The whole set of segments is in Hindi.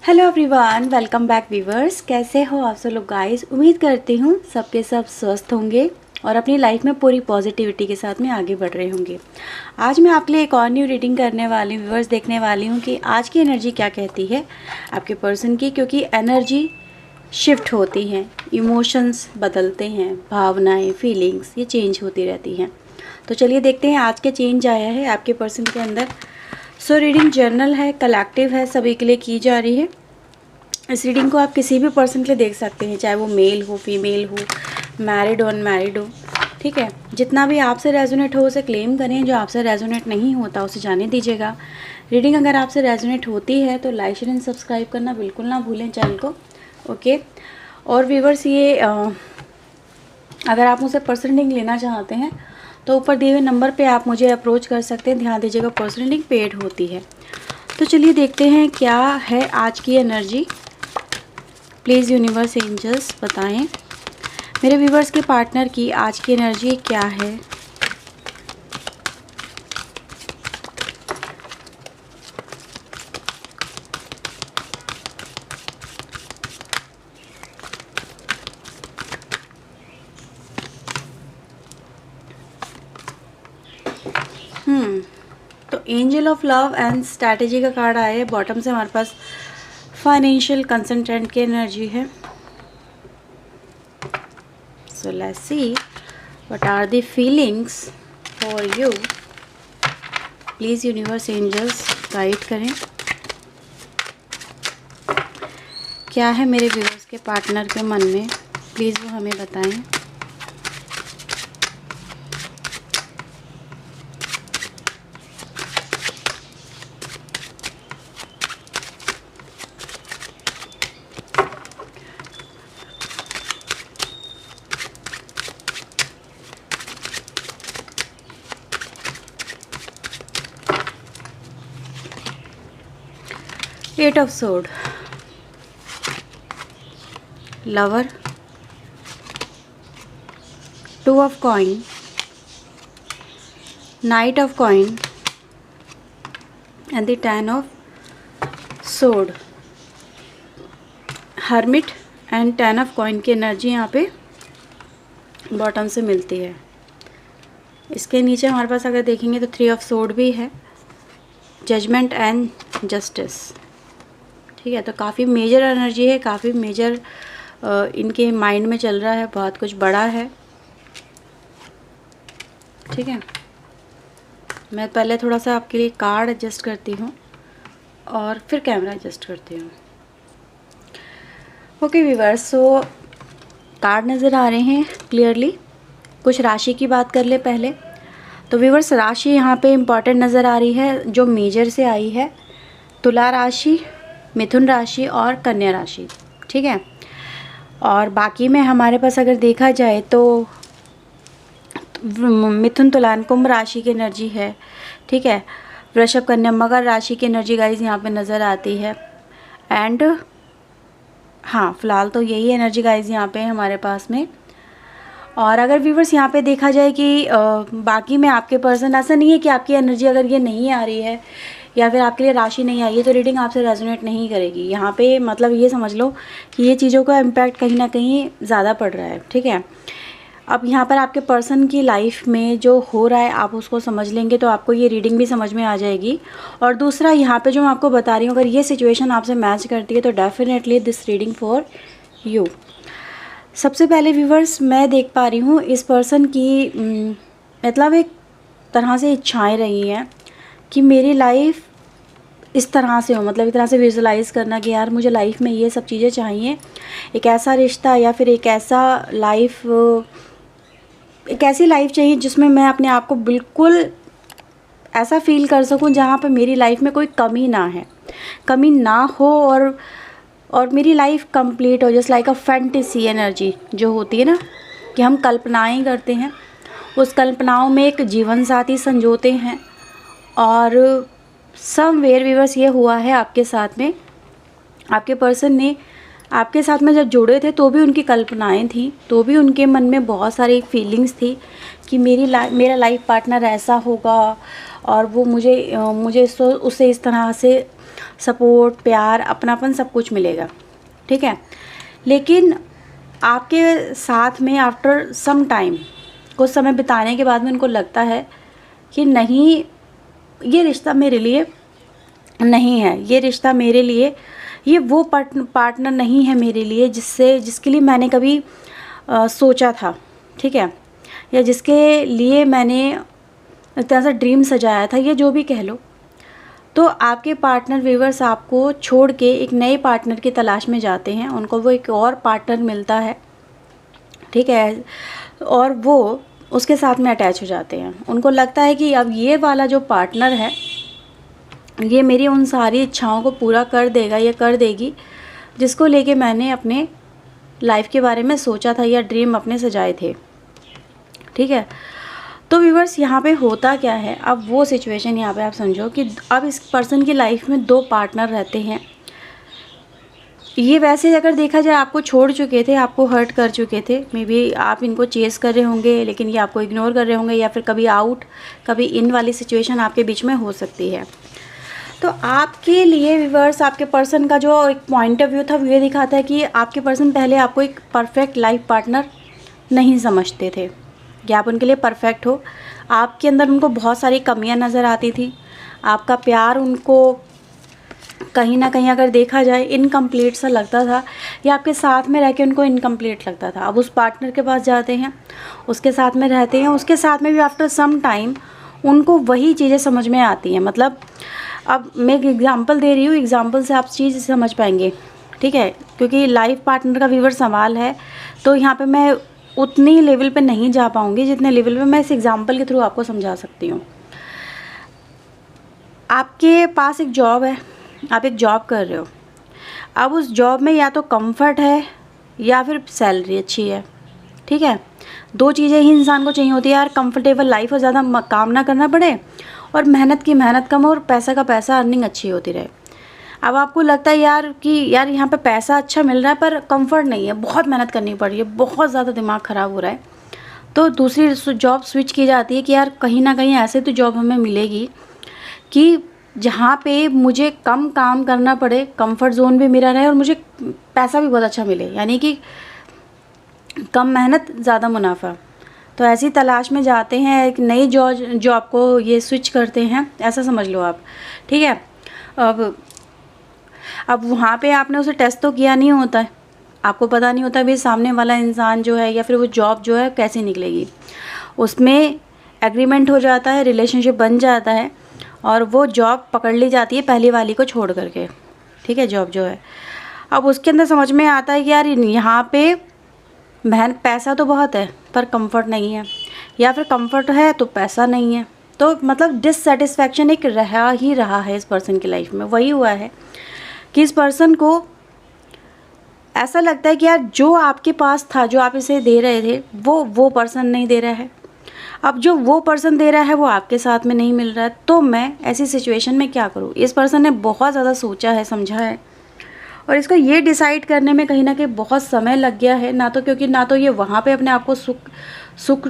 Hello everyone, welcome back viewers. कैसे हो आप सब लोग गाइस। उम्मीद करती हूँ सबके सब स्वस्थ होंगे और अपनी लाइफ में पूरी पॉजिटिविटी के साथ में आगे बढ़ रहे होंगे। आज मैं आपके लिए एक और न्यू रीडिंग करने वाली हूँ व्यूवर्स। देखने वाली हूँ कि आज की एनर्जी क्या कहती है आपके पर्सन की, क्योंकि एनर्जी शिफ्ट होती हैं, इमोशंस बदलते हैं, भावनाएँ फीलिंग्स ये चेंज होती रहती हैं। तो चलिए देखते हैं आज क्या चेंज आया है आपके पर्सन के अंदर। रीडिंग जर्नल है, कलेक्टिव है, सभी के लिए की जा रही है। इस रीडिंग को आप किसी भी पर्सन के लिए देख सकते हैं, चाहे वो मेल हो, फीमेल हो, मैरिड हो, अनमैरिड हो, ठीक है। जितना भी आपसे रेजोनेट हो उसे क्लेम करें, जो आपसे रेजोनेट नहीं होता उसे जाने दीजिएगा। रीडिंग अगर आपसे रेजोनेट होती है तो लाइक शेयर एंड सब्सक्राइब करना बिल्कुल ना भूलें चैनल को, ओके। और व्यूवर्स ये अगर आप मुझसे पर्सनल रीडिंग लेना चाहते हैं तो ऊपर दिए हुए नंबर पे आप मुझे अप्रोच कर सकते हैं। ध्यान दीजिएगा पर्सनल रीडिंग पेड होती है। तो चलिए देखते हैं क्या है आज की एनर्जी। प्लीज़ यूनिवर्स एंजल्स बताएं मेरे व्यूवर्स के पार्टनर की आज की एनर्जी क्या है। तो angel of love and strategy का कार्ड आया है। बॉटम से हमारे पास फाइनेंशियल कंसल्टेंट की एनर्जी है। So let's see what are the feelings for you. Please universe angels guide करें क्या है मेरे व्यूअर्स के पार्टनर के मन में। प्लीज़ वो हमें बताएं। Eight of sword, lover, two of coin, knight of coin and the ten of sword, hermit and ten of coin की एनर्जी यहाँ पे बॉटम से मिलती है। इसके नीचे हमारे पास अगर देखेंगे तो थ्री ऑफ सोर्ड भी है, जजमेंट एंड जस्टिस, ठीक है। तो काफ़ी मेजर एनर्जी है, काफ़ी मेजर इनके माइंड में चल रहा है, बहुत कुछ बड़ा है, ठीक है। मैं पहले थोड़ा सा आपके लिए कार्ड एडजस्ट करती हूँ और फिर कैमरा एडजस्ट करती हूँ, ओके व्यूअर्स। सो कार्ड नज़र आ रहे हैं क्लियरली। कुछ राशि की बात कर ले पहले। तो व्यूअर्स राशि यहाँ पे इम्पॉर्टेंट नज़र आ रही है, जो मेजर से आई है, तुला राशि, मिथुन राशि और कन्या राशि, ठीक है। और बाकी में हमारे पास अगर देखा जाए तो मिथुन, तुला, कुंभ राशि की एनर्जी है, ठीक है। वृषभ, कन्या, मकर राशि की एनर्जी गाइस यहाँ पे नज़र आती है। एंड हाँ, फिलहाल तो यही एनर्जी गाइस यहाँ पे हमारे पास में। और अगर व्यूवर्स यहाँ पे देखा जाए कि बाकी में आपके पर्सन, ऐसा नहीं है कि आपकी एनर्जी अगर ये नहीं आ रही है या फिर आपके लिए राशि नहीं आई है तो रीडिंग आपसे रेजोनेट नहीं करेगी। यहाँ पे मतलब ये समझ लो कि ये चीज़ों का इम्पैक्ट कहीं ना कहीं ज़्यादा पड़ रहा है, ठीक है। अब यहाँ पर आपके पर्सन की लाइफ में जो हो रहा है आप उसको समझ लेंगे तो आपको ये रीडिंग भी समझ में आ जाएगी। और दूसरा यहाँ पे जो मैं आपको बता रही हूँ, अगर ये सिचुएशन आपसे मैच करती है तो definitely this reading for you. सबसे पहले व्यूवर्स मैं देख पा रही हूँ इस पर्सन की मतलब एक तरह से इच्छाएं रही हैं कि मेरी लाइफ इस तरह से हो, मतलब इस तरह से विजुलाइज़ करना कि यार मुझे लाइफ में ये सब चीज़ें चाहिए। एक ऐसा रिश्ता या फिर एक ऐसी लाइफ चाहिए जिसमें मैं अपने आप को बिल्कुल ऐसा फील कर सकूं जहाँ पर मेरी लाइफ में कोई कमी ना है, कमी ना हो और मेरी लाइफ कंप्लीट हो। जस्ट लाइक अ फैंटेसी एनर्जी जो होती है ना, कि हम कल्पनाएं करते हैं, उस कल्पनाओं में एक जीवन साथी संजोते हैं। और समवेयर व्यूअर्स ये हुआ है आपके साथ में, आपके पर्सन ने आपके साथ में जब जुड़े थे तो भी उनकी कल्पनाएं थी, तो भी उनके मन में बहुत सारी फीलिंग्स थी कि मेरा लाइफ पार्टनर ऐसा होगा और वो मुझे उससे इस तरह से सपोर्ट, प्यार, अपनापन सब कुछ मिलेगा, ठीक है। लेकिन आपके साथ में आफ्टर सम टाइम, कुछ समय बिताने के बाद में उनको लगता है कि नहीं, ये रिश्ता मेरे लिए नहीं है, ये रिश्ता मेरे लिए, ये वो पार्टनर नहीं है मेरे लिए जिसके लिए मैंने कभी सोचा था, ठीक है, या जिसके लिए मैंने एक तरह से ड्रीम सजाया था, ये जो भी कह लो। तो आपके पार्टनर व्यूअर्स आपको छोड़ के एक नए पार्टनर की तलाश में जाते हैं, उनको वो एक और पार्टनर मिलता है, ठीक है, और वो उसके साथ में अटैच हो जाते हैं। उनको लगता है कि अब ये वाला जो पार्टनर है ये मेरी उन सारी इच्छाओं को पूरा कर देगा या कर देगी जिसको लेके मैंने अपने लाइफ के बारे में सोचा था या ड्रीम अपने सजाए थे, ठीक है। तो व्यूअर्स यहाँ पे होता क्या है, अब वो सिचुएशन यहाँ पे आप समझो कि अब इस पर्सन की लाइफ में 2 पार्टनर रहते हैं। ये वैसे अगर देखा जाए आपको छोड़ चुके थे, आपको हर्ट कर चुके थे, मे बी आप इनको चेस कर रहे होंगे लेकिन ये आपको इग्नोर कर रहे होंगे, या फिर कभी आउट कभी इन वाली सिचुएशन आपके बीच में हो सकती है। तो आपके लिए व्यूअर्स आपके पर्सन का जो एक पॉइंट ऑफ व्यू था वो ये दिखाता है कि आपके पर्सन पहले आपको एक परफेक्ट लाइफ पार्टनर नहीं समझते थे कि आप उनके लिए परफेक्ट हो। आपके अंदर उनको बहुत सारी कमियां नज़र आती थी, आपका प्यार उनको कहीं ना कहीं अगर देखा जाए इनकम्प्लीट सा लगता था, या आपके साथ में रह के उनको इनकम्प्लीट लगता था। अब उस पार्टनर के पास जाते हैं, उसके साथ में रहते हैं, उसके साथ में भी आफ्टर सम टाइम उनको वही चीज़ें समझ में आती हैं। मतलब अब मैं एक एग्जांपल दे रही हूँ, एग्जांपल से आप चीज़ समझ पाएंगे, ठीक है, क्योंकि लाइफ पार्टनर का व्यूअर सवाल है तो यहाँ पे मैं उतनी लेवल पे नहीं जा पाऊँगी जितने लेवल पे मैं इस एग्जांपल के थ्रू आपको समझा सकती हूँ। आपके पास एक जॉब है, आप एक जॉब कर रहे हो, अब उस जॉब में या तो कंफर्ट है या फिर सैलरी अच्छी है, ठीक है। 2 चीज़ें ही इंसान को चाहिए होती है यार, कंफर्टेबल लाइफ और ज़्यादा काम ना करना पड़े, और मेहनत की मेहनत कम और पैसा का पैसा, अर्निंग अच्छी होती रहे। अब आपको लगता है यार कि यार यहाँ पे पैसा अच्छा मिल रहा है पर कंफर्ट नहीं है, बहुत मेहनत करनी पड़ रही है, बहुत ज़्यादा दिमाग ख़राब हो रहा है, तो दूसरी जॉब स्विच की जाती है कि यार कहीं ना कहीं ऐसे तो जॉब हमें मिलेगी कि जहाँ पे मुझे कम काम करना पड़े, कंफर्ट जोन भी मेरा रहे और मुझे पैसा भी बहुत अच्छा मिले, यानी कि कम मेहनत ज़्यादा मुनाफा। तो ऐसी तलाश में जाते हैं, एक नई जॉब को ये स्विच करते हैं, ऐसा समझ लो आप, ठीक है। अब वहाँ पे आपने उसे टेस्ट तो किया नहीं होता है, आपको पता नहीं होता भी सामने वाला इंसान जो है या फिर वो जॉब जो है कैसी निकलेगी। उसमें एग्रीमेंट हो जाता है, रिलेशनशिप बन जाता है और वो जॉब पकड़ ली जाती है पहली वाली को छोड़ करके, ठीक है, जॉब जो है। अब उसके अंदर समझ में आता है कि यार यहाँ पे पैसा तो बहुत है पर कंफर्ट नहीं है, या फिर कंफर्ट है तो पैसा नहीं है। तो मतलब डिससेटिस्फैक्शन एक रहा ही रहा है इस पर्सन की लाइफ में। वही हुआ है कि इस पर्सन को ऐसा लगता है कि यार जो आपके पास था, जो आप इसे दे रहे थे, वो पर्सन नहीं दे रहा है। अब जो वो पर्सन दे रहा है वो आपके साथ में नहीं मिल रहा है, तो मैं ऐसी सिचुएशन में क्या करूँ। इस पर्सन ने बहुत ज़्यादा सोचा है, समझा है, और इसको ये डिसाइड करने में कहीं ना कहीं बहुत समय लग गया है। ना तो क्योंकि ना तो ये वहाँ पे अपने आप को सुख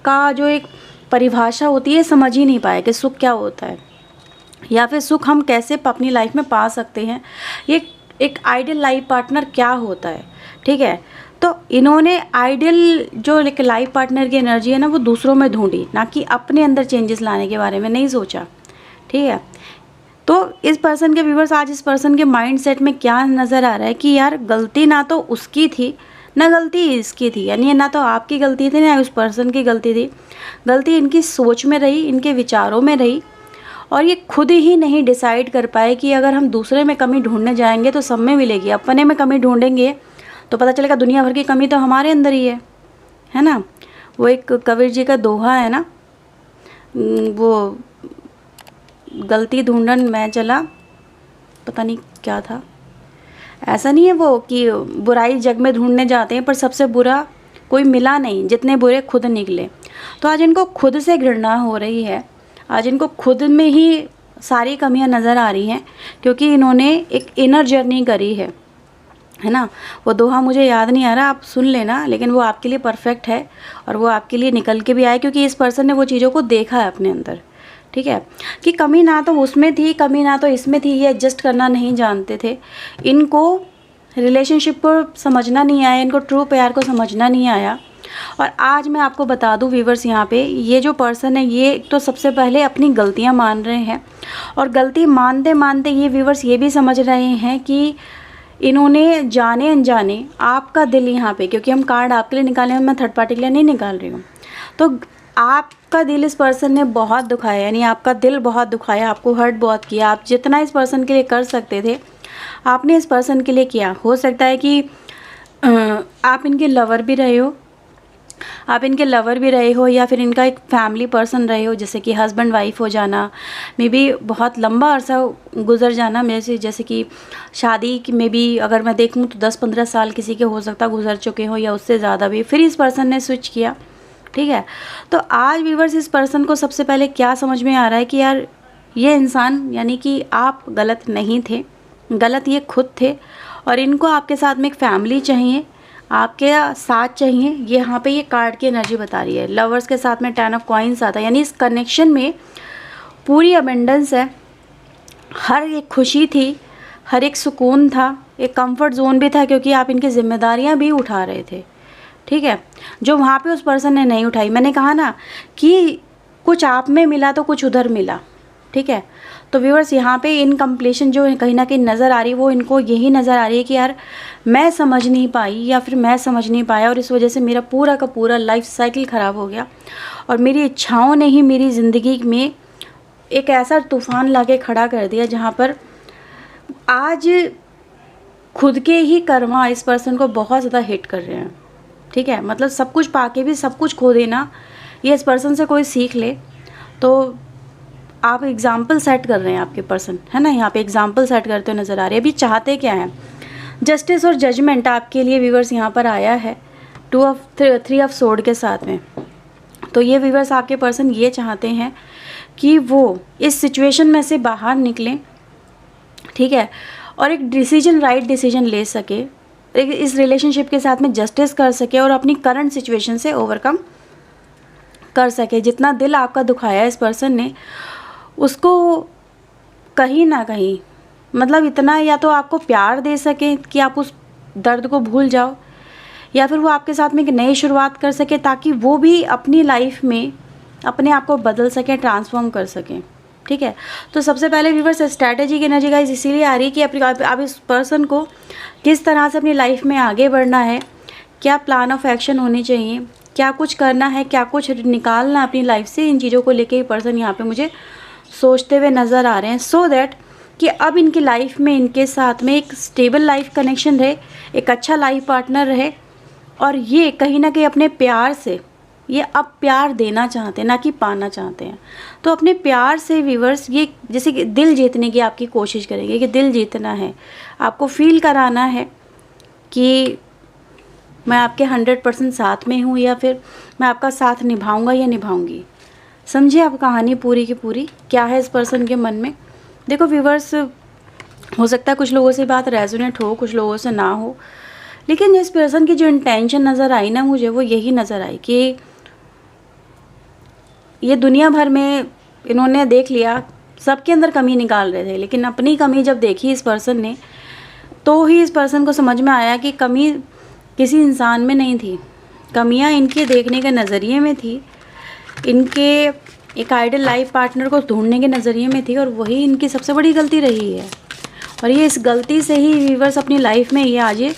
का जो एक परिभाषा होती है समझ ही नहीं पाए कि सुख क्या होता है, या फिर सुख हम कैसे अपनी लाइफ में पा सकते हैं, ये एक आइडियल लाइफ पार्टनर क्या होता है, ठीक है। तो इन्होंने आइडियल जो एक लाइफ पार्टनर की एनर्जी है ना वो दूसरों में ढूंढी, ना कि अपने अंदर चेंजेस लाने के बारे में नहीं सोचा, ठीक है। तो इस पर्सन के व्यूअर्स, आज इस पर्सन के माइंड सेट में क्या नज़र आ रहा है कि यार गलती ना तो उसकी थी ना गलती इसकी थी, यानी ना तो आपकी गलती थी ना उस पर्सन की गलती थी, गलती इनकी सोच में रही, इनके विचारों में रही, और ये खुद ही नहीं डिसाइड कर पाए कि अगर हम दूसरे में कमी ढूंढने जाएंगे तो सब में मिलेगी, अपने में कमी ढूंढेंगे तो पता चलेगा दुनिया भर की कमी तो हमारे अंदर ही है ना। वो एक कबीर जी का दोहा है ना, वो गलती ढूंढन मैं चला, पता नहीं क्या था, ऐसा नहीं है वो कि बुराई जग में ढूंढने जाते हैं पर सबसे बुरा कोई मिला नहीं, जितने बुरे खुद निकले। तो आज इनको खुद से घृणा हो रही है, आज इनको खुद में ही सारी कमियां नज़र आ रही हैं, क्योंकि इन्होंने एक इनर जर्नी करी है ना। वो दोहा मुझे याद नहीं आ रहा, आप सुन लेना, लेकिन वो आपके लिए परफेक्ट है और वो आपके लिए निकल के भी आए, क्योंकि इस पर्सन ने वो चीज़ों को देखा है अपने अंदर, ठीक है, कि कमी ना तो उसमें थी, कमी ना तो इसमें थी, ये एडजस्ट करना नहीं जानते थे। इनको रिलेशनशिप को समझना नहीं आया, इनको ट्रू प्यार को समझना नहीं आया। और आज मैं आपको बता दूं व्यूवर्स, यहाँ पे ये जो पर्सन है ये तो सबसे पहले अपनी गलतियाँ मान रहे हैं, और गलती मानते मानते ये व्यूवर्स ये भी समझ रहे हैं कि इन्होंने जाने अनजाने आपका दिल यहाँ पे, क्योंकि हम कार्ड आपके लिए निकाले हैं, मैं थर्ड पार्टी के लिए नहीं निकाल रही हूँ, तो आपका दिल इस पर्सन ने बहुत दुखाया, यानी आपका दिल बहुत दुखाया, आपको हर्ट बहुत किया। आप जितना इस पर्सन के लिए कर सकते थे आपने इस पर्सन के लिए किया। हो सकता है कि आप इनके लवर भी रहे हो, या फिर इनका एक फैमिली पर्सन रहे हो, जैसे कि हस्बैंड वाइफ हो जाना, मे बी बहुत लंबा अरसा गुजर जाना, जैसे कि शादी में भी अगर मैं देखूं तो 10-15 साल किसी के हो सकता गुजर चुके हो, या उससे ज़्यादा भी, फिर इस पर्सन ने स्विच किया। ठीक है, तो आज व्यूवर्स इस पर्सन को सबसे पहले क्या समझ में आ रहा है कि यार ये इंसान, यानी कि आप गलत नहीं थे, गलत ये खुद थे, और इनको आपके साथ में एक फैमिली चाहिए, आपके साथ चाहिए। ये यहाँ पे ये कार्ड की एनर्जी बता रही है। लवर्स के साथ में 10 ऑफ कॉइन्स आता है, यानी इस कनेक्शन में पूरी अबेंडेंस है, हर एक खुशी थी, हर एक सुकून था, एक कंफर्ट जोन भी था, क्योंकि आप इनकी जिम्मेदारियाँ भी उठा रहे थे। ठीक है, जो वहाँ पे उस पर्सन ने नहीं उठाई। मैंने कहा ना कि कुछ आप में मिला तो कुछ उधर मिला। ठीक है, तो व्यूअर्स यहाँ पे इनकम्प्लीशन जो कहीं ना कहीं नज़र आ रही है, वो इनको यही नज़र आ रही है कि यार मैं समझ नहीं पाई, या फिर मैं समझ नहीं पाया, और इस वजह से मेरा पूरा का पूरा लाइफ साइकिल ख़राब हो गया, और मेरी इच्छाओं ने ही मेरी ज़िंदगी में एक ऐसा तूफ़ान ला के खड़ा कर दिया, जहाँ पर आज खुद के ही कर्मा इस पर्सन को बहुत ज़्यादा हिट कर रहे हैं। ठीक है, मतलब सब कुछ पाके भी सब कुछ खो देना, ये इस पर्सन से कोई सीख ले तो आप एग्जाम्पल सेट कर रहे हैं, आपके पर्सन है ना, यहाँ पे एग्जाम्पल सेट करते हुए नज़र आ रहे हैं। अभी चाहते क्या हैं? जस्टिस और जजमेंट आपके लिए व्यूवर्स यहाँ पर आया है, 3 ऑफ सोर्ड के साथ में। तो ये व्यूवर्स आपके पर्सन ये चाहते हैं कि वो इस सिचुएशन में से बाहर निकलें, ठीक है, और एक डिसीजन, राइट डिसीजन ले सके, इस रिलेशनशिप के साथ में जस्टिस कर सके, और अपनी करंट सिचुएशन से ओवरकम कर सके। जितना दिल आपका दुखाया इस पर्सन ने, उसको कहीं ना कहीं मतलब इतना, या तो आपको प्यार दे सके कि आप उस दर्द को भूल जाओ, या फिर वो आपके साथ में एक नई शुरुआत कर सके, ताकि वो भी अपनी लाइफ में अपने आप को बदल सके, ट्रांसफॉर्म कर सकें। ठीक है, तो सबसे पहले व्यूअर्स स्ट्रैटेजी की एनर्जी गाइस इसीलिए आ रही है कि आप इस पर्सन को किस तरह से अपनी लाइफ में आगे बढ़ना है, क्या प्लान ऑफ एक्शन होनी चाहिए, क्या कुछ करना है, क्या कुछ निकालना अपनी लाइफ से, इन चीज़ों को लेके ये पर्सन यहाँ पे मुझे सोचते हुए नज़र आ रहे हैं, सो दैट कि अब इनकी लाइफ में इनके साथ में एक स्टेबल लाइफ कनेक्शन रहे, एक अच्छा लाइफ पार्टनर रहे, और ये कहीं ना कहीं अपने प्यार से, ये अब प्यार देना चाहते हैं ना कि पाना चाहते हैं। तो अपने प्यार से व्यूअर्स ये जैसे कि दिल जीतने की आपकी कोशिश करेंगे, कि दिल जीतना है, आपको फील कराना है कि मैं आपके 100% साथ में हूँ, या फिर मैं आपका साथ निभाऊंगा या निभाऊंगी। समझिए आप कहानी पूरी की पूरी क्या है इस पर्सन के मन में। देखो व्यूअर्स, हो सकता है कुछ लोगों से बात रेजोनेट हो, कुछ लोगों से ना हो, लेकिन इस पर्सन की जो इंटेंशन नज़र आई ना मुझे, वो यही नज़र आई कि ये दुनिया भर में इन्होंने देख लिया, सबके अंदर कमी निकाल रहे थे, लेकिन अपनी कमी जब देखी इस पर्सन ने, तो ही इस पर्सन को समझ में आया कि कमी किसी इंसान में नहीं थी, कमियां इनके देखने के नज़रिए में थी, इनके एक आइडल लाइफ पार्टनर को ढूंढने के नज़रिए में थी, और वही इनकी सबसे बड़ी गलती रही है। और ये इस गलती से ही व्यूअर्स अपनी लाइफ में ये आज ये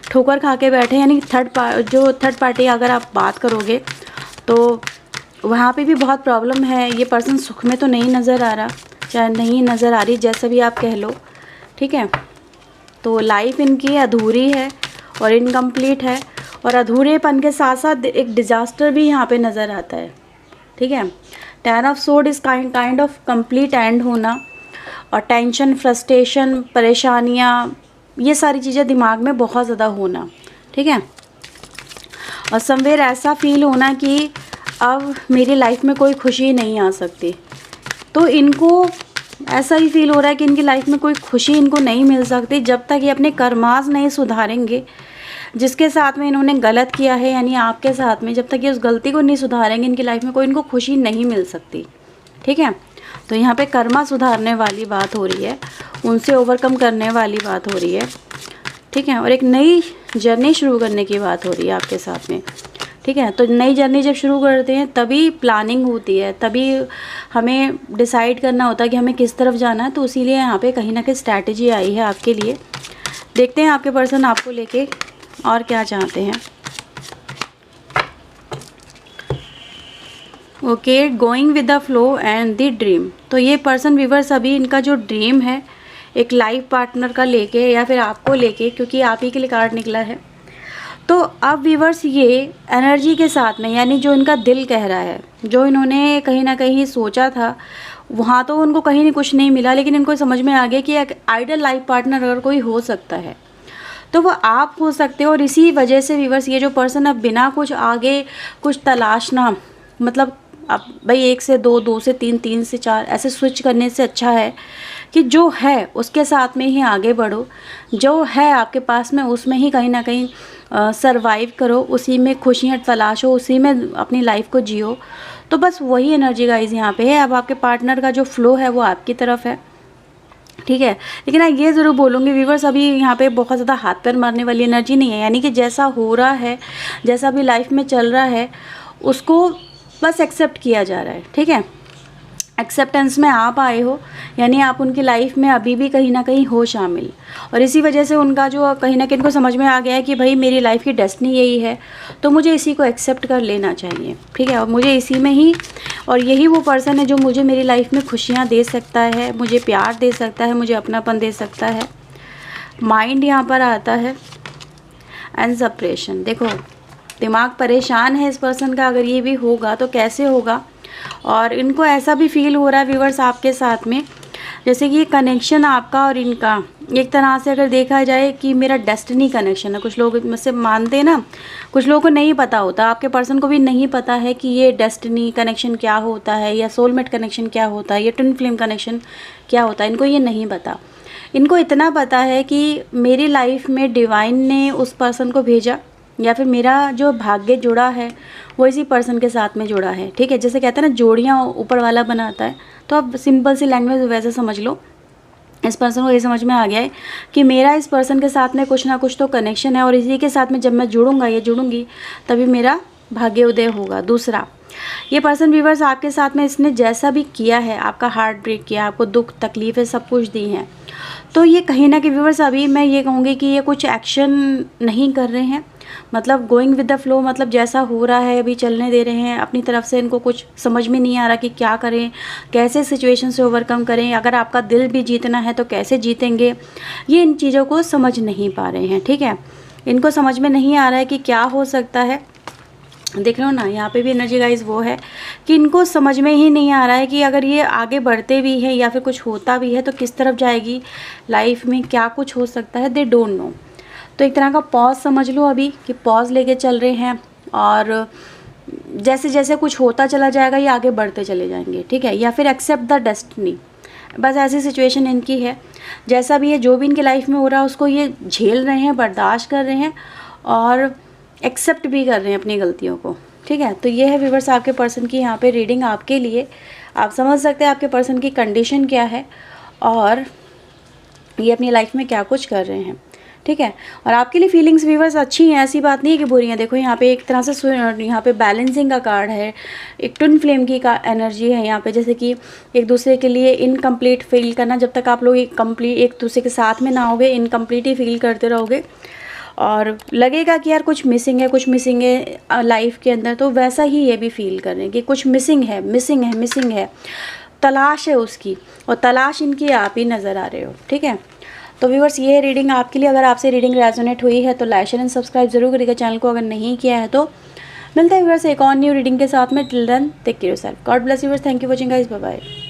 ठोकर खा के बैठे, यानी थर्ड पार्टी अगर आप बात करोगे तो वहाँ पे भी बहुत प्रॉब्लम है। ये पर्सन सुख में तो नहीं नज़र आ रहा, चाहे नहीं नज़र आ रही, जैसे भी आप कह लो। ठीक है, तो लाइफ इनकी अधूरी है और इनकम्प्लीट है, और अधूरेपन के साथ साथ एक डिज़ास्टर भी यहाँ पे नज़र आता है। ठीक है, 10 of sword is kind of complete and होना, और टेंशन, फ्रस्ट्रेशन, परेशानियाँ, ये सारी चीज़ें दिमाग में बहुत ज़्यादा होना। ठीक है, और समवेयर ऐसा फील होना कि अब मेरी लाइफ में कोई खुशी नहीं आ सकती। तो इनको ऐसा ही फील हो रहा है कि इनकी लाइफ में कोई खुशी इनको नहीं मिल सकती जब तक ये अपने कर्मास नहीं सुधारेंगे, जिसके साथ में इन्होंने गलत किया है, यानी आपके साथ में, जब तक ये उस गलती को नहीं सुधारेंगे, इनकी लाइफ में कोई इनको खुशी नहीं मिल सकती। ठीक है, तो यहाँ पे कर्मा सुधारने वाली बात हो रही है, उनसे ओवरकम करने वाली बात हो रही है, ठीक है। और एक नई जर्नी शुरू करने की बात हो रही है आपके साथ में, ठीक है। तो नई जर्नी जब शुरू करते हैं तभी प्लानिंग होती है, तभी हमें डिसाइड करना होता है कि हमें किस तरफ जाना है। तो इसीलिए यहाँ पे कहीं ना कहीं स्ट्रैटेजी आई है आपके लिए। देखते हैं आपके पर्सन आपको लेके और क्या चाहते हैं। Okay, going with the flow and the dream. तो ये पर्सन व्यूअर्स अभी इनका जो ड्रीम है एक लाइफ पार्टनर का लेके या फिर आपको लेके, क्योंकि आप ही के लिए कार्ड निकला है। तो अब व्यूअर्स ये एनर्जी के साथ में, यानी जो इनका दिल कह रहा है, जो इन्होंने कहीं ना कहीं सोचा था वहाँ तो उनको कहीं नहीं कुछ नहीं मिला, लेकिन इनको समझ में आ गया कि एक आइडल लाइफ पार्टनर अगर कोई हो सकता है तो वो आप हो सकते हो। और इसी वजह से व्यूअर्स ये जो पर्सन अब बिना कुछ आगे कुछ तलाशना, मतलब अब भाई 1 से 2, 2 से 3, 3 से 4 ऐसे स्विच करने से अच्छा है कि जो है उसके साथ में ही आगे बढ़ो, जो है आपके पास में उसमें ही कहीं ना कहीं सरवाइव करो, उसी में खुशियाँ तलाशो, उसी में अपनी लाइफ को जियो। तो बस वही एनर्जी गाइज यहाँ पे है। अब आपके पार्टनर का जो फ्लो है वो आपकी तरफ है, ठीक है। लेकिन मैं ये ज़रूर बोलूँगी व्यूवर्स, अभी यहाँ पे बहुत ज़्यादा हाथ पैर मारने वाली एनर्जी नहीं है, यानी कि जैसा हो रहा है, जैसा भी लाइफ में चल रहा है उसको बस एक्सेप्ट किया जा रहा है, ठीक है। एक्सेप्टेंस में आप आए हो, यानी आप उनकी लाइफ में अभी भी कहीं ना कहीं हो शामिल। और इसी वजह से उनका जो कहीं ना कहीं इनको समझ में आ गया है कि भाई मेरी लाइफ की डेस्टिनी यही है, तो मुझे इसी को एक्सेप्ट कर लेना चाहिए, ठीक है। और मुझे इसी में ही, और यही वो पर्सन है जो मुझे मेरी लाइफ में खुशियाँ दे सकता है, मुझे प्यार दे सकता है, मुझे अपनापन दे सकता है। माइंड यहाँ पर आता है एंड सेपरेशन। देखो दिमाग परेशान है इस पर्सन का, अगर ये भी होगा तो कैसे होगा। और इनको ऐसा भी फील हो रहा है व्यूवर्स आपके साथ में, जैसे कि ये कनेक्शन आपका और इनका एक तरह से अगर देखा जाए कि मेरा डेस्टिनी कनेक्शन है। कुछ लोग मुझसे मानते हैं ना, कुछ लोगों को नहीं पता होता, आपके पर्सन को भी नहीं पता है कि ये डेस्टिनी कनेक्शन क्या होता है, या सोलमेट कनेक्शन क्या होता है, या ट्विन फ्लेम कनेक्शन क्या होता है। इनको ये नहीं पता। इनको इतना पता है कि मेरी लाइफ में डिवाइन ने उस पर्सन को भेजा, या फिर मेरा जो भाग्य जुड़ा है वो इसी पर्सन के साथ में जुड़ा है, ठीक है। जैसे कहते हैं ना जोड़ियाँ ऊपर वाला बनाता है, तो अब सिंपल सी लैंग्वेज वैसे समझ लो। इस पर्सन को ये समझ में आ गया है कि मेरा इस पर्सन के साथ में कुछ ना कुछ तो कनेक्शन है, और इसी के साथ में जब मैं जुड़ूंगा या जुड़ूंगी तभी मेरा भाग्य उदय होगा। दूसरा, ये पर्सन व्यूअर्स आपके साथ में इसने जैसा भी किया है, आपका हार्ट ब्रेक किया, आपको दुख तकलीफ़ें सब कुछ दी हैं, तो ये कहीं ना कहीं व्यूअर्स अभी मैं ये कहूँगी कि ये कुछ एक्शन नहीं कर रहे हैं, मतलब गोइंग विद द फ्लो, मतलब जैसा हो रहा है अभी चलने दे रहे हैं अपनी तरफ से। इनको कुछ समझ में नहीं आ रहा कि क्या करें, कैसे सिचुएशन से ओवरकम करें, अगर आपका दिल भी जीतना है तो कैसे जीतेंगे, ये इन चीज़ों को समझ नहीं पा रहे हैं, ठीक है। इनको समझ में नहीं आ रहा है कि क्या हो सकता है। देख रहे हो ना, यहाँ पे भी एनर्जी गाइज वो है कि इनको समझ में ही नहीं आ रहा है कि अगर ये आगे बढ़ते भी हैं या फिर कुछ होता भी है तो किस तरफ जाएगी लाइफ में, क्या कुछ हो सकता है, दे डोंट नो। तो एक तरह का पॉज समझ लो अभी कि पॉज लेके चल रहे हैं, और जैसे जैसे कुछ होता चला जाएगा ये आगे बढ़ते चले जाएंगे, ठीक है। या फिर एक्सेप्ट द डेस्टिनी, बस ऐसी सिचुएशन इनकी है। जैसा भी है, जो भी इनकी लाइफ में हो रहा है उसको ये झेल रहे हैं, बर्दाश्त कर रहे हैं और एक्सेप्ट भी कर रहे हैं अपनी गलतियों को, ठीक है। तो ये है व्यूअर्स आपके पर्सन की यहाँ पे रीडिंग आपके लिए। आप समझ सकते हैं आपके पर्सन की कंडीशन क्या है और ये अपनी लाइफ में क्या कुछ कर रहे हैं, ठीक है। और आपके लिए फीलिंग्स व्यूअर्स अच्छी हैं, ऐसी बात नहीं है कि बुरी हैं। देखो यहाँ पे एक तरह से यहाँ पे बैलेंसिंग का कार्ड है, एक ट्विन फ्लेम की का एनर्जी है यहाँ पे, जैसे कि एक दूसरे के लिए इनकम्प्लीट फील करना। जब तक आप लोग एक दूसरे के साथ में ना होगे, इनकम्प्लीट ही फील करते रहोगे और लगेगा कि यार कुछ मिसिंग है, कुछ मिसिंग है लाइफ के अंदर, तो वैसा ही ये भी फील कर रहे हैं कि कुछ मिसिंग है, मिसिंग है, मिसिंग है, तलाश है उसकी, और तलाश इनकी आप ही नज़र आ रहे हो, ठीक है। तो व्यूअर्स ये रीडिंग आपके लिए। अगर आपसे रीडिंग रेजोनेट हुई है तो लाइक शेयर एंड सब्सक्राइब जरूर करिएगा चैनल को, अगर नहीं किया है तो। मिलता है व्यूअर्स एक और न्यू रीडिंग के साथ में। Till then take care yourself, God bless viewers, thank you watching guys, bye bye.